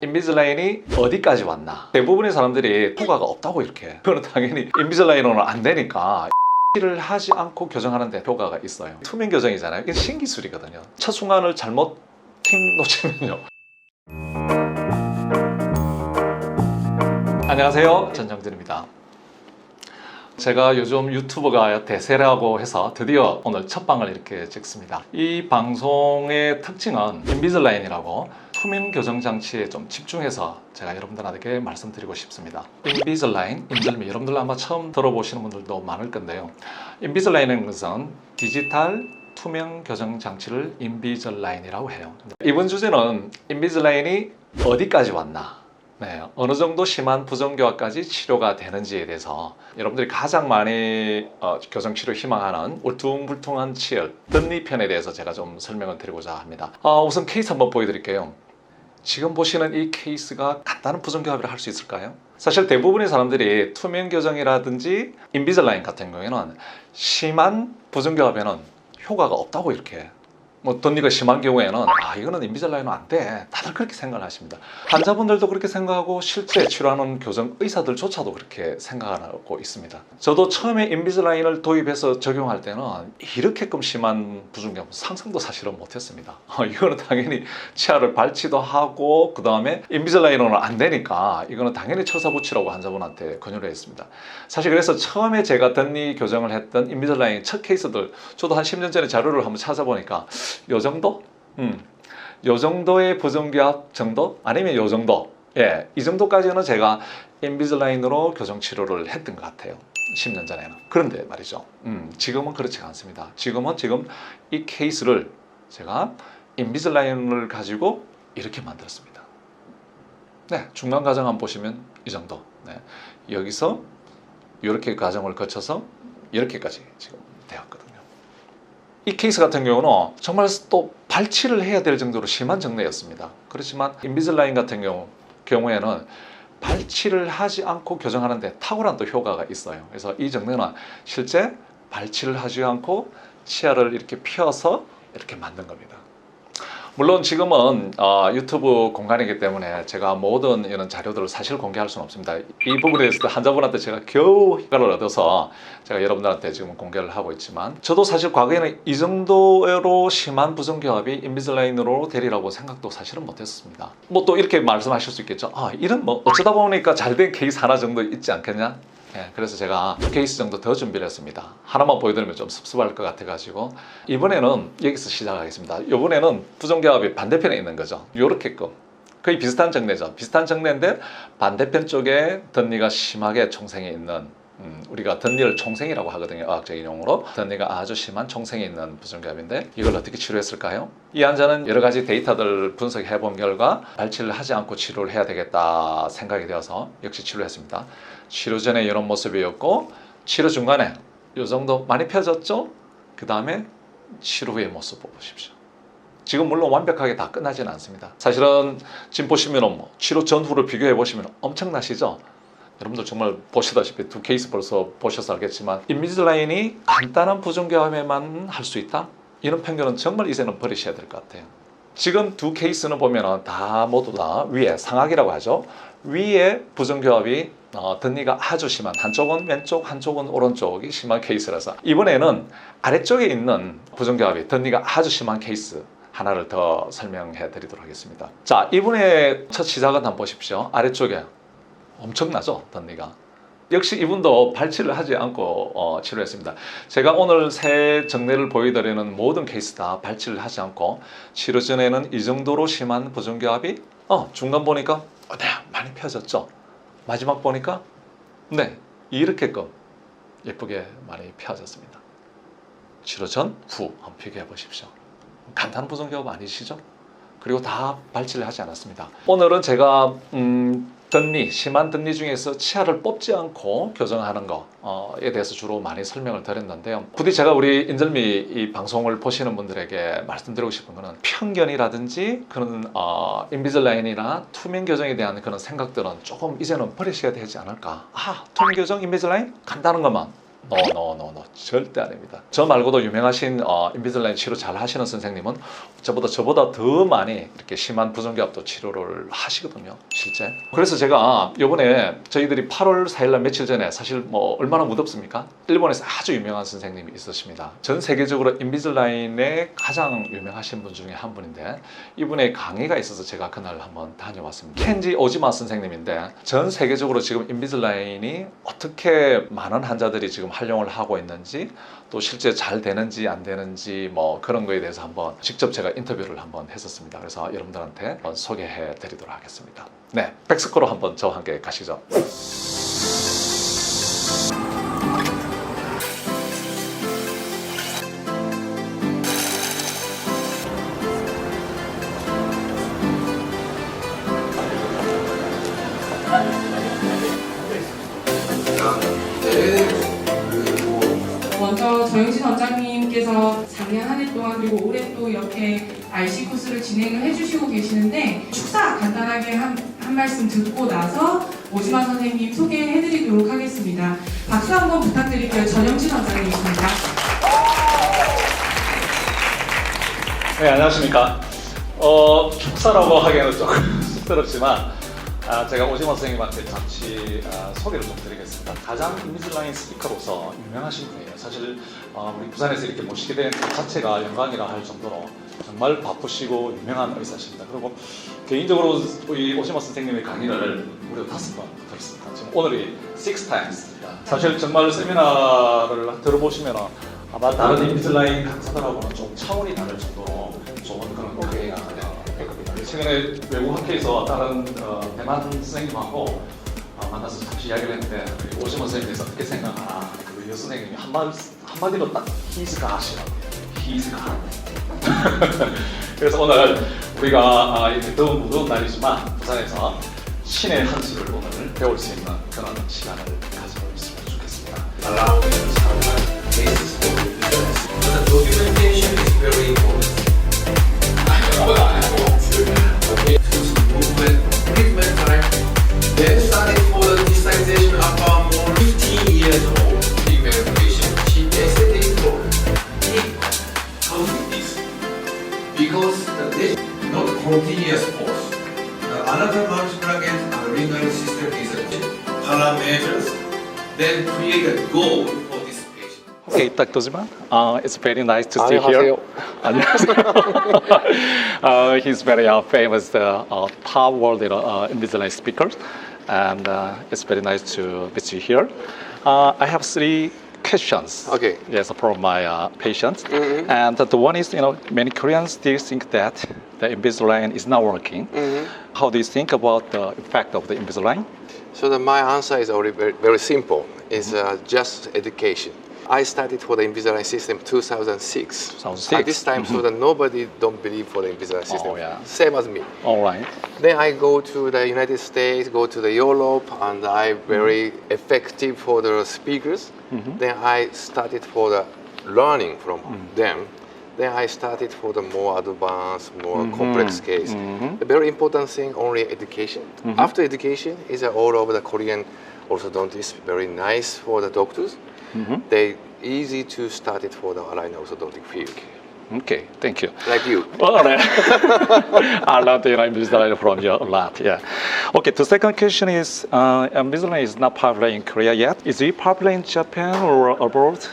인비즐라인이 어디까지 왔나? 대부분의 사람들이 효과가 없다고 이렇게. 그거는 당연히 인비즐라인으로는 안 되니까 를 하지 않고 교정하는데 효과가 있어요. 투명 교정이잖아요. 이게 신기술이거든요. 첫 순간을 잘못 팅 놓치면요. 안녕하세요, 전정진입니다. 제가 요즘 유튜버가 대세라고 해서 드디어 오늘 첫 방을 이렇게 찍습니다. 이 방송의 특징은 인비즐라인이라고 투명 교정 장치에 좀 집중해서 제가 여러분들에게 말씀드리고 싶습니다. 인비즐라인, 인절미, 여러분들 아마 처음 들어보시는 분들도 많을 건데요. 인비즐라인은 것은 디지털 투명 교정 장치를 인비즐라인이라고 해요. 이번 주제는 인비즐라인이 어디까지 왔나? 네, 어느 정도 심한 부정교합까지 치료가 되는지에 대해서 여러분들이 가장 많이 교정치료 희망하는 울퉁불퉁한 치열, 덧니편에 대해서 제가 좀 설명을 드리고자 합니다. 우선 케이스 한번 보여드릴게요. 지금 보시는 이 케이스가 간단한 부정교합이라 할 수 있을까요? 사실 대부분의 사람들이 투명 교정이라든지 인비즐라인 같은 경우에는 심한 부정교합에는 효과가 없다고 이렇게 덧니가 심한 경우에는 이거는 인비즐라인은 안 돼. 다들 그렇게 생각을 하십니다. 환자분들도 그렇게 생각하고 실제 치료하는 교정 의사들조차도 그렇게 생각하고 있습니다. 저도 처음에 인비즐라인을 도입해서 적용할 때는 이렇게끔 심한 부정교합 상상도 사실은 못했습니다. 이거는 당연히 치아를 밟지도 하고 그 다음에 인비즐라인으로는 안 되니까 이거는 당연히 철사붙이라고 환자분한테 권유를 했습니다. 사실 그래서 처음에 제가 덧니 교정을 했던 인비즐라인 첫 케이스들 저도 한 10년 전에 자료를 한번 찾아보니까 요 정도? 요 정도의 부정교합 정도? 아니면 요 정도? 예, 이 정도까지는 제가 인비즐라인으로 교정 치료를 했던 것 같아요. 10년 전에는. 그런데 말이죠. 지금은 그렇지가 않습니다. 지금 이 케이스를 제가 인비즐라인을 가지고 이렇게 만들었습니다. 네, 중간 과정 한번 보시면 이 정도. 네, 여기서 이렇게 과정을 거쳐서 이렇게까지 지금 되었거든요. 이 케이스 같은 경우는 정말 또 발치를 해야 될 정도로 심한 정례였습니다. 그렇지만 인비즐라인 같은 경우에는 발치를 하지 않고 교정하는데 탁월한 또 효과가 있어요. 그래서 이 정례는 실제 발치를 하지 않고 치아를 이렇게 펴서 이렇게 만든 겁니다. 물론 지금은 유튜브 공간이기 때문에 제가 모든 이런 자료들을 사실 공개할 수는 없습니다. 이 부분에 대해서 환자분한테 제가 겨우 효과를 얻어서 제가 여러분들한테 지금 공개를 하고 있지만 저도 사실 과거에는 이 정도로 심한 부정교합이 인비즐라인으로 되리라고 생각도 사실은 못했습니다. 또 이렇게 말씀하실 수 있겠죠. 이런 어쩌다 보니까 잘된 케이스 하나 정도 있지 않겠냐? 네, 그래서 제가 두 케이스 정도 더 준비를 했습니다. 하나만 보여드리면 좀 섭섭할 것 같아가지고 이번에는 여기서 시작하겠습니다. 이번에는 부정교합이 반대편에 있는 거죠. 요렇게끔 거의 비슷한 정례죠. 비슷한 정례인데 반대편 쪽에 덧니가 심하게 총생이 있는 우리가 덧니를 총생이라고 하거든요. 의학적인 용어로 덧니가 아주 심한 총생이 있는 부정교합인데 이걸 어떻게 치료했을까요? 이 환자는 여러 가지 데이터들을 분석해 본 결과 발치를 하지 않고 치료를 해야 되겠다 생각이 되어서 역시 치료했습니다. 치료 전에 이런 모습이었고 치료 중간에 이 정도 많이 펴졌죠? 그 다음에 치료 후의 모습 보십시오. 지금 물론 완벽하게 다 끝나지는 않습니다. 사실은 지금 보시면 치료 전후를 비교해 보시면 엄청나시죠? 여러분들 정말 보시다시피 두 케이스 벌써 보셔서 알겠지만 인비즐라인이 간단한 부정교합에만 할 수 있다? 이런 편견은 정말 이제는 버리셔야 될 것 같아요. 지금 두 케이스는 보면 다 모두 다 위에 상악이라고 하죠. 위에 부정교합이 덧니가 아주 심한 한쪽은 왼쪽 한쪽은 오른쪽이 심한 케이스라서 이번에는 아래쪽에 있는 부정교합이 덧니가 아주 심한 케이스 하나를 더 설명해 드리도록 하겠습니다. 자, 이분의 첫 시작은 한번 보십시오. 아래쪽에 엄청나죠, 덧니가. 역시 이분도 발치를 하지 않고 치료했습니다. 제가 오늘 새 정례를 보여드리는 모든 케이스 다 발치를 하지 않고 치료 전에는 이 정도로 심한 부정교합이 중간 보니까 네, 많이 펴졌죠. 마지막 보니까 네, 이렇게끔 예쁘게 많이 펴졌습니다. 치료 전, 후 한번 비교해 보십시오. 간단한 부정교합 아니시죠? 그리고 다 발치를 하지 않았습니다. 오늘은 제가 덧니, 심한 덧니 중에서 치아를 뽑지 않고 교정하는 거에 대해서 주로 많이 설명을 드렸는데요. 부디 제가 우리 인절미 이 방송을 보시는 분들에게 말씀드리고 싶은 거는 편견이라든지 그런 인비즐라인이나 투명 교정에 대한 그런 생각들은 조금 이제는 버리셔야 되지 않을까. 투명 교정, 인비즐라인 간단한 것만 노 절대 아닙니다. 저 말고도 유명하신 인비슬라인 치료 잘 하시는 선생님은 저보다 더 많이 이렇게 심한 부종기압도 치료를 하시거든요, 실제. 그래서 제가 이번에 저희들이 8월 4일날 며칠 전에 사실 뭐 얼마나 무덥습니까? 일본에서 아주 유명한 선생님이 있으십니다. 전 세계적으로 인비슬라인의 가장 유명하신 분 중에 한 분인데 이분의 강의가 있어서 제가 그날 한번 다녀왔습니다. 켄지 오지마 선생님인데 전 세계적으로 지금 인비슬라인이 어떻게 많은 환자들이 지금 활용을 하고 있는지 또 실제 잘 되는지 안 되는지 뭐 그런 거에 대해서 한번 직접 제가 인터뷰를 한번 했었습니다. 그래서 여러분들한테 한번 소개해 드리도록 하겠습니다. 네, 백스코로 한번 저와 함께 가시죠. 먼저 정영진 원장님께서 작년 한 해 동안 그리고 올해 또 이렇게 RC 코스를 진행을 해주시고 계시는데 축사 간단하게 한 말씀 듣고 나서 오지마 선생님 소개해드리도록 하겠습니다. 박수 한번 부탁드릴게요. 정영진 원장님이십니다. 네, 안녕하십니까. 축사라고 하기에는 조금 쑥스럽지만 제가 오지마 선생님한테 잠시 소개를 좀 드리겠습니다. 가장 인비슬라인 스피커로서 유명하신 분이에요. 사실 우리 부산에서 이렇게 모시게 된 그 자체가 영광이라 할 정도로 정말 바쁘시고 유명한 의사십니다. 그리고 개인적으로 우리 오지마 선생님의 강의를 무려 5번 들었습니다. 지금 오늘이 6times입니다. 사실 정말 세미나를 들어보시면 아마 다른 인비슬라인 강사들하고는 좀 차원이 다를 정도로 좋은 그런 강의가 했거든요. 최근에 외국 학회에서 다른 대만 선생님하고 만나서 잠시 이야기를 했는데 오시마 선생님에 대해서 어떻게 생각하나 그 여선생님이 한마디로 딱 He's God이라고 He's God. 그래서 오늘 우리가 이렇게 무더운 날이지만 부산에서 신의 한 수를 오늘 배울 수 있는 그런 시간을 가지고 있으면 좋겠습니다. The documentation is very important. Okay, movement, treatment time. Then started for the digitization about more 15 years old. Female patient, she hesitated for how to do this because the not continuous force. Another multiplugin and ring system is parameters. Then create a goal for this patient. Okay, Dr. Zima, it's very nice to see here. 안녕하세요. He's very famous top world Invisalign speaker, and it's very nice to meet you here. I have 3 questions. Okay. Yes, from my patients, and the one is, many Koreans still think that the Invisalign is not working. How do you think about the effect of the Invisalign? So my answer is already very simple. It's just education. I started for the Invisalign system 2006. 2006. At this time, so that nobody don't believe for the Invisalign system. Oh, yeah. Same as me. All right. Then I go to the United States, go to the Europe, and I very effective for the speakers. Then I started for the learning from them. Then I started for the more advanced, more complex case. The very important thing, only education. After education, is all over the Korean orthodontists, very nice for the doctors. They easy to start it for the aligner orthodontic field. Okay, thank you. Like you. All right. I learned Invisalign from you a lot. Yeah. Okay. The second question is, Invisalign is not popular in Korea yet. Is it popular in Japan or abroad,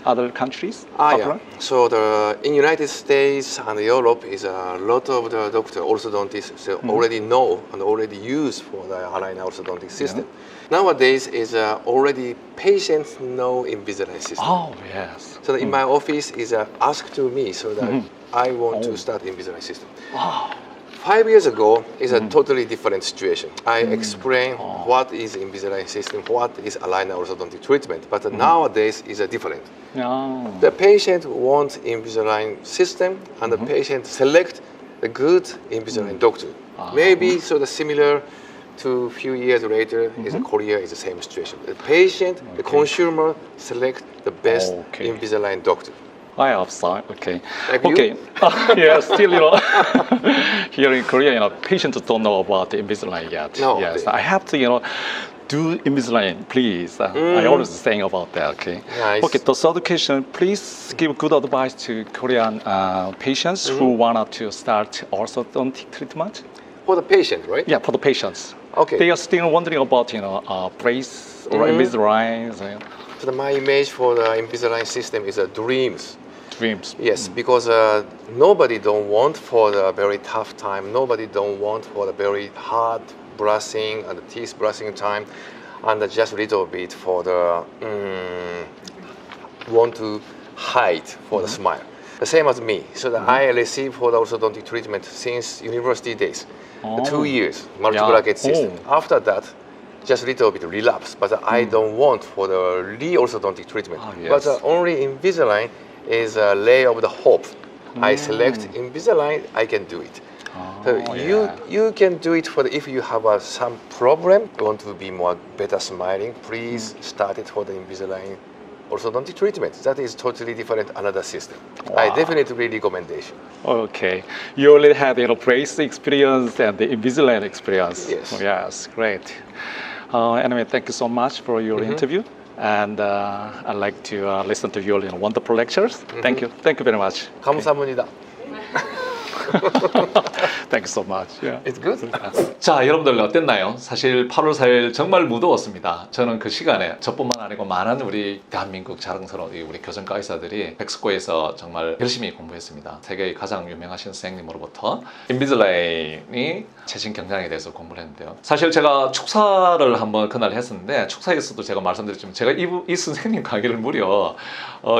other countries? Yeah. So in United States and Europe is a lot of the doctor orthodontists already know and already use for the aligner orthodontic system. Nowadays is already patients know Invisalign system. Oh yes. So in my office is asked to me so that I want to start Invisalign system. 5 years ago is a totally different situation. I explain what is Invisalign system, what is aligner orthodontic treatment, but nowadays is different. Oh. The patient wants Invisalign system, and the patient select the good Invisalign doctor. Maybe so the similar to a few years later is Korea is the same situation. The patient, the consumer select the best Invisalign doctor. I hope so. Okay. Like you? Okay. Yeah, still, here in Korea, patients don't know about the Invisalign yet. No. Yes, I have to, do Invisalign, please. I always saying about that. Okay. Nice. Okay. The third question, please give good advice to Korean patients who want to start orthodontic treatment. For the patient, right? Yeah, for the patients. Okay. They are still wondering about brace or Invisalign So my image for the Invisalign system is a dreams. dreams. Yes, because nobody don't want for the very tough time. Nobody don't want for the very hard brushing and the teeth brushing time, and just a little bit for the want to hide for the smile. The same as me. So that I received for the orthodontic treatment since university days, 2 years multiple bracket system. After that, just a little bit relapse, but I don't want for the re-orthodontic treatment. Ah, yes. But only Invisalign is a ray of the hope. I select Invisalign, I can do it. So you can do it for if you have some problem, you want to be more better smiling, please start it for the Invisalign orthodontic treatment. That is totally different another system. I definitely recommendation. Okay, you already had brace experience and the Invisalign experience. Yes. Yes, great. Anyway, thank you so much for your interview, and I'd like to listen to your wonderful lectures. Thank you very much. 감사합니다. Thank you so much. Yeah. It's good. 자, 여러분들 어땠나요? 사실 8월 4일 정말 무더웠습니다. 저는 그 시간에 저뿐만 아니고 많은 우리 대한민국 자랑스러운 우리 교정과 의사들이 백스코에서 정말 열심히 공부했습니다. 세계의 가장 유명하신 선생님으로부터 인비슬라인이 최신 경장에 대해서 공부를 했는데요. 사실 제가 축사를 한번 그날 했었는데 축사에서도 제가 말씀드렸지만 제가 이 선생님 강의를 무려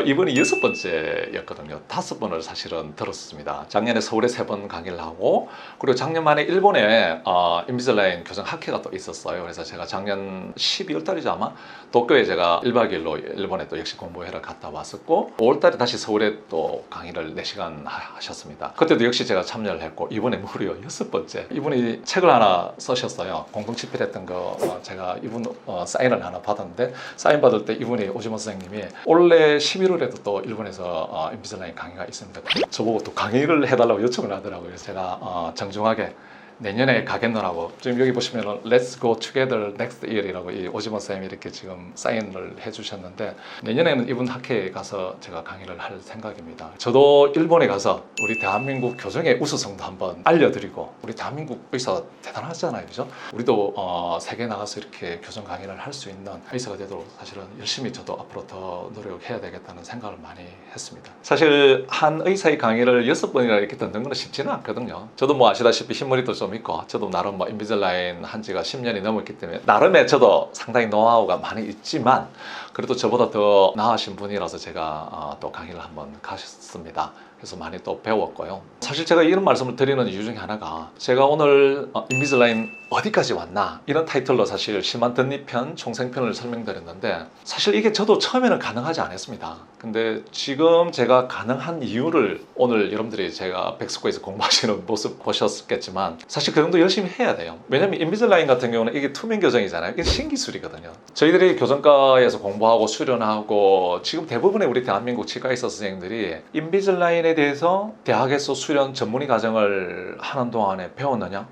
이번이 6번째였거든요. 5번을 사실은 들었습니다. 작년에 서울에 3번 강의를 하고 그리고 작년 만에 일본에 인비슬라인 교정 학회가 또 있었어요. 그래서 제가 작년 12월 달이죠 아마 도쿄에 제가 1박 2일로 일본에 또 역시 공부회를 갔다 왔었고 5월 달에 다시 서울에 또 강의를 4시간 하셨습니다. 그때도 역시 제가 참여를 했고 이번에 무려 6번째. 이분이 책을 하나 쓰셨어요. 공동 집필했던 거 제가 이분 사인을 하나 받았는데 사인 받을 때 이분이 오지모 선생님이 올해 11월에도 또 일본에서 인비슬라인 강의가 있습니다. 저보고 또 강의를 해달라고 요청을 하더라고요. 그래서 제가 정중하게 내년에 가겠노라고 지금 여기 보시면 Let's go together next year이라고 이 오지모 쌤이 이렇게 지금 사인을 해주셨는데 내년에는 이분 학회에 가서 제가 강의를 할 생각입니다. 저도 일본에 가서 우리 대한민국 교정의 우수성도 한번 알려드리고 우리 대한민국 의사 대단하잖아요, 그죠? 우리도 세계에 나가서 이렇게 교정 강의를 할 수 있는 의사가 되도록 사실은 열심히 저도 앞으로 더 노력해야 되겠다는 생각을 많이 했습니다. 사실 한 의사의 강의를 6번이나 이렇게 듣는 건 쉽지는 않거든요. 저도 뭐 아시다시피 흰머리도 좀 있고 저도 나름 뭐 인비슬라인 한 지가 10년이 넘었기 때문에 나름의 저도 상당히 노하우가 많이 있지만 그래도 저보다 더 나으신 분이라서 제가 또 강의를 한번 가셨습니다. 그래서 많이 또 배웠고요. 사실 제가 이런 말씀을 드리는 이유 중에 하나가 제가 오늘 인비슬라인 어디까지 왔나 이런 타이틀로 사실 심한 덧니편 총생편을 설명드렸는데 사실 이게 저도 처음에는 가능하지 않았습니다. 근데 지금 제가 가능한 이유를 오늘 여러분들이 제가 백스코에서 공부하시는 모습 보셨겠지만 사실 그 정도 열심히 해야 돼요. 왜냐면 인비슬라인 같은 경우는 이게 투명 교정이잖아요. 이게 신기술이거든요. 저희들이 교정과에서 공부하고 수련하고 지금 대부분의 우리 대한민국 치과의사 선생님들이 인비슬라인에 대해서 대학에서 수련 전문의 과정을 하는 동안에 배웠느냐?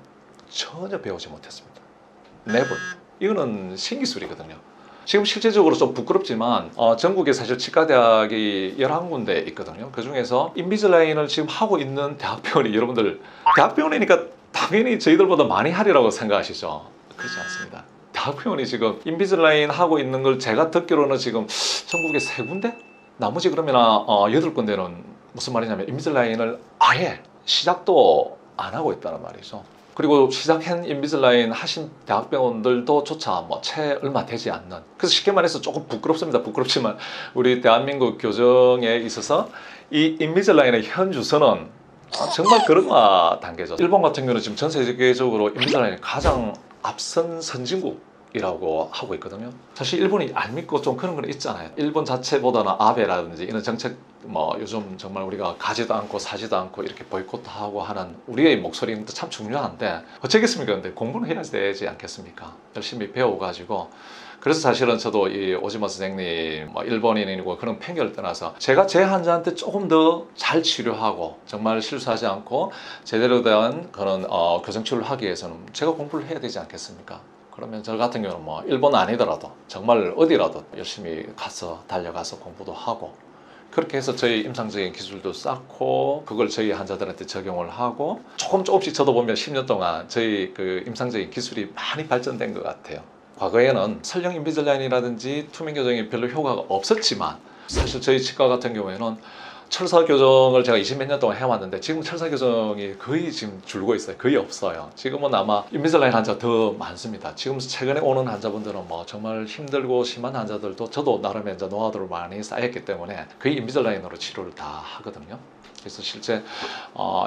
전혀 배우지 못했습니다. never. 이거는 신기술이거든요. 지금 실제적으로 좀 부끄럽지만 전국에 사실 치과대학이 11군데 있거든요. 그 중에서 인비슬라인을 지금 하고 있는 대학병원이 여러분들 대학병원이니까 당연히 저희들보다 많이 하리라고 생각하시죠? 그렇지 않습니다. 대학병원이 지금 인비슬라인 하고 있는 걸 제가 듣기로는 지금 전국에 3군데? 나머지 그러면 8군데는 무슨 말이냐면 인비슬라인을 아예 시작도 안 하고 있다는 말이죠. 그리고 시작한 인비슬라인 하신 대학병원들도 조차 뭐 채 얼마 되지 않는 그래서 쉽게 말해서 조금 부끄럽습니다. 부끄럽지만 우리 대한민국 교정에 있어서 이 인비슬라인의 현 주소는 정말 그런가 단계죠. 일본 같은 경우는 지금 전 세계적으로 인비슬라인이 가장 앞선 선진국이라고 하고 있거든요. 사실 일본이 안 믿고 좀 그런 건 있잖아요. 일본 자체보다는 아베라든지 이런 정책 뭐 요즘 정말 우리가 가지도 않고 사지도 않고 이렇게 보이콧하고 하는 우리의 목소리는 참 중요한데 어쩌겠습니까? 근데 공부는 해야 되지 않겠습니까? 열심히 배워가지고 그래서 사실은 저도 이 오지마 선생님 뭐 일본인이고 그런 편견을 떠나서 제가 제 환자한테 조금 더 잘 치료하고 정말 실수하지 않고 제대로 된 그런 교정 치료를 하기 위해서는 제가 공부를 해야 되지 않겠습니까? 그러면 저 같은 경우는 뭐 일본 아니더라도 정말 어디라도 열심히 가서 달려가서 공부도 하고 그렇게 해서 저희 임상적인 기술도 쌓고 그걸 저희 환자들한테 적용을 하고 조금씩 저도 보면 10년 동안 저희 그 임상적인 기술이 많이 발전된 것 같아요. 과거에는 설령 인비즐라인이라든지 투명 교정이 별로 효과가 없었지만 사실 저희 치과 같은 경우에는 철사 교정을 제가 20몇 년 동안 해왔는데 지금 철사 교정이 거의 지금 줄고 있어요. 거의 없어요. 지금은 아마 인비즐라인 환자 더 많습니다. 지금 최근에 오는 환자분들은 뭐 정말 힘들고 심한 환자들도 저도 나름의 이제 노하우를 많이 쌓였기 때문에 거의 인비즐라인으로 치료를 다 하거든요. 그래서 실제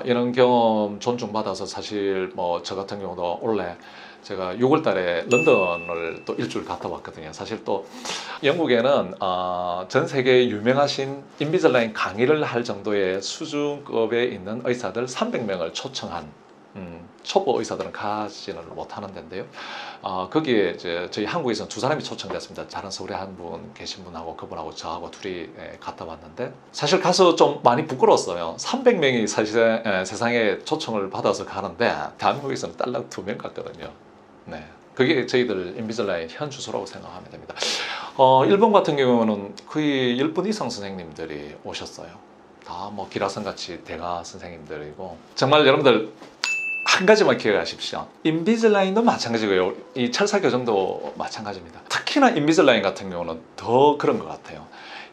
이런 경험 존중받아서 사실 뭐 저 같은 경우도 원래 제가 6월 달에 런던을 또 일주일 갔다 왔거든요. 사실 또 영국에는 전 세계에 유명하신 인비즐라인 강의를 할 정도의 수준급에 있는 의사들 300명을 초청한 초보 의사들은 가지는 못하는 데인데요. 거기에 이제 저희 한국에서는 2사람이 초청됐습니다. 다른 서울에 한 분 계신 분하고 그분하고 저하고 둘이 갔다 왔는데 사실 가서 좀 많이 부끄러웠어요. 300명이 사실 세상에 초청을 받아서 가는데 대한민국에서는 딸랑 2명 갔거든요. 네, 그게 저희들 인비즐라인 현 주소라고 생각하면 됩니다. 일본 같은 경우는 거의 10분 이상 선생님들이 오셨어요. 다 뭐 기라성 같이 대가 선생님들이고 정말 여러분들 한 가지만 기억하십시오. 인비즐라인도 마찬가지고요. 이 철사 교정도 마찬가지입니다. 특히나 인비즐라인 같은 경우는 더 그런 것 같아요.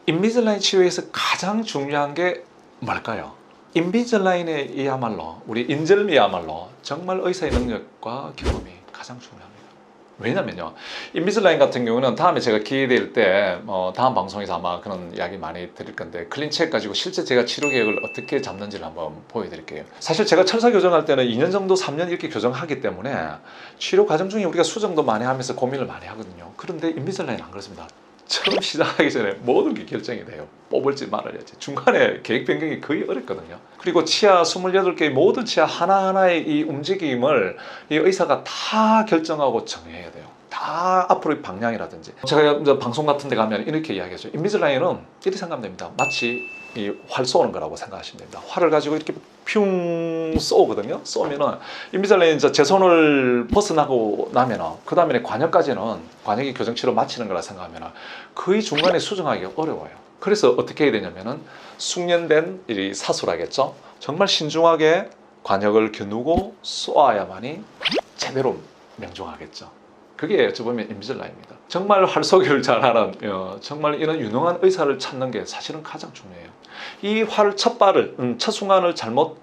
인비즐라인 치료에서 가장 중요한 게 뭘까요? 인비즐라인이야말로 우리 인절미야말로 정말 의사의 능력과 경험이 가장 중요합니다. 왜냐면요, 인비즐라인 같은 경우는 다음에 제가 기회 될 때 다음 방송에서 아마 그런 이야기 많이 드릴 건데 클린책 가지고 실제 제가 치료 계획을 어떻게 잡는지를 한번 보여드릴게요. 사실 제가 철사 교정할 때는 2년 정도 3년 이렇게 교정하기 때문에 치료 과정 중에 우리가 수정도 많이 하면서 고민을 많이 하거든요. 그런데 인비즐라인은 안 그렇습니다. 처음 시작하기 전에 모든 게 결정이 돼요. 뽑을지 말아야지. 중간에 계획 변경이 거의 어렵거든요. 그리고 치아 28개의 모든 치아 하나하나의 이 움직임을 이 의사가 다 결정하고 정해야 돼요. 다 앞으로의 방향이라든지. 제가 이제 방송 같은 데 가면 이렇게 이야기하죠. 인비즐라인은 이렇게 생각하면 됩니다. 마치 이 활 쏘는 거라고 생각하시면 됩니다. 활을 가지고 이렇게 퓨 쏘거든요. 쏘면은 인비즐라인 제 손을 벗어나고 나면은 그 다음에 관역이 교정치료 마치는 거라 생각하면은 거의 중간에 수정하기가 어려워요. 그래서 어떻게 해야 되냐면은 숙련된 이 사수라겠죠. 정말 신중하게 관역을 겨누고 쏘아야만이 제대로 명중하겠죠. 그게 어찌 보면 인비즐라인입니다. 정말 활쏘기를 잘하는 정말 이런 유능한 의사를 찾는 게 사실은 가장 중요해요. 이 활 첫 순간을 잘못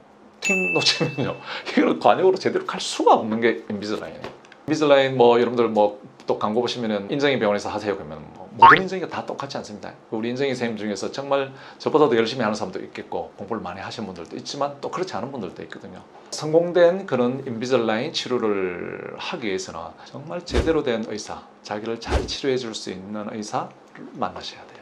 놓치면요, 이걸 관역으로 제대로 갈 수가 없는 게 인비즐라인이에요. 인비즐라인 뭐 여러분들 뭐 또 광고 보시면은 인정이 병원에서 하세요 그러면 모든 인정이가 다 똑같지 않습니다. 우리 인정이 선생님 중에서 정말 저보다도 열심히 하는 사람도 있겠고 공부를 많이 하신 분들도 있지만 또 그렇지 않은 분들도 있거든요. 성공된 그런 인비즐라인 치료를 하기 위해서는 정말 제대로 된 의사, 자기를 잘 치료해 줄 수 있는 의사를 만나셔야 돼요.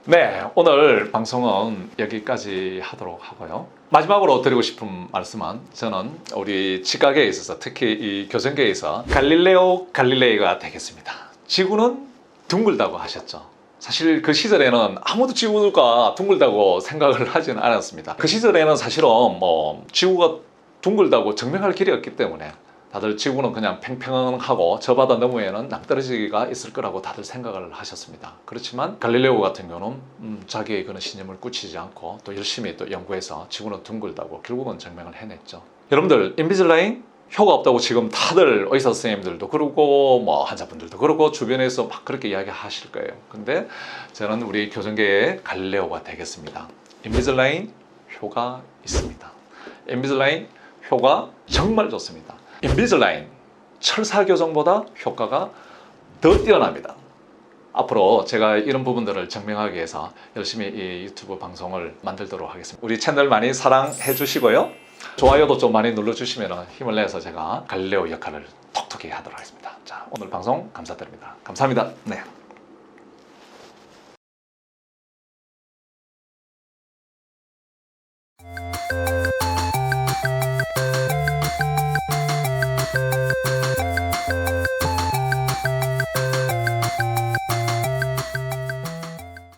네, 오늘 방송은 여기까지 하도록 하고요. 마지막으로 드리고 싶은 말씀은 저는 우리 치과계에 있어서 특히 이 교정계에서 갈릴레오 갈릴레이가 되겠습니다. 지구는 둥글다고 하셨죠. 사실 그 시절에는 아무도 지구가 둥글다고 생각을 하지는 않았습니다. 그 시절에는 사실은 뭐 지구가 둥글다고 증명할 길이 없기 때문에 다들 지구는 그냥 팽팽하고 저 바다 너머에는 낭떠러지가 있을 거라고 다들 생각을 하셨습니다. 그렇지만 갈릴레오 같은 경우는 자기의 그런 신념을 굳히지 않고 또 열심히 또 연구해서 지구는 둥글다고 결국은 증명을 해냈죠. 여러분들 인비즐라인 효과 없다고 지금 다들 의사 선생님들도 그러고 뭐 환자분들도 그러고 주변에서 막 그렇게 이야기하실 거예요. 근데 저는 우리 교정계의 갈릴레오가 되겠습니다. 인비즐라인 효과 있습니다. 인비즐라인 효과 정말 좋습니다. 인비즐라인 철사 교정보다 효과가 더 뛰어납니다. 앞으로 제가 이런 부분들을 증명하기 위해서 열심히 이 유튜브 방송을 만들도록 하겠습니다. 우리 채널 많이 사랑해 주시고요. 좋아요도 좀 많이 눌러주시면 힘을 내서 제가 갈릴레오 역할을 톡톡히 하도록 하겠습니다. 자, 오늘 방송 감사드립니다. 감사합니다. 네.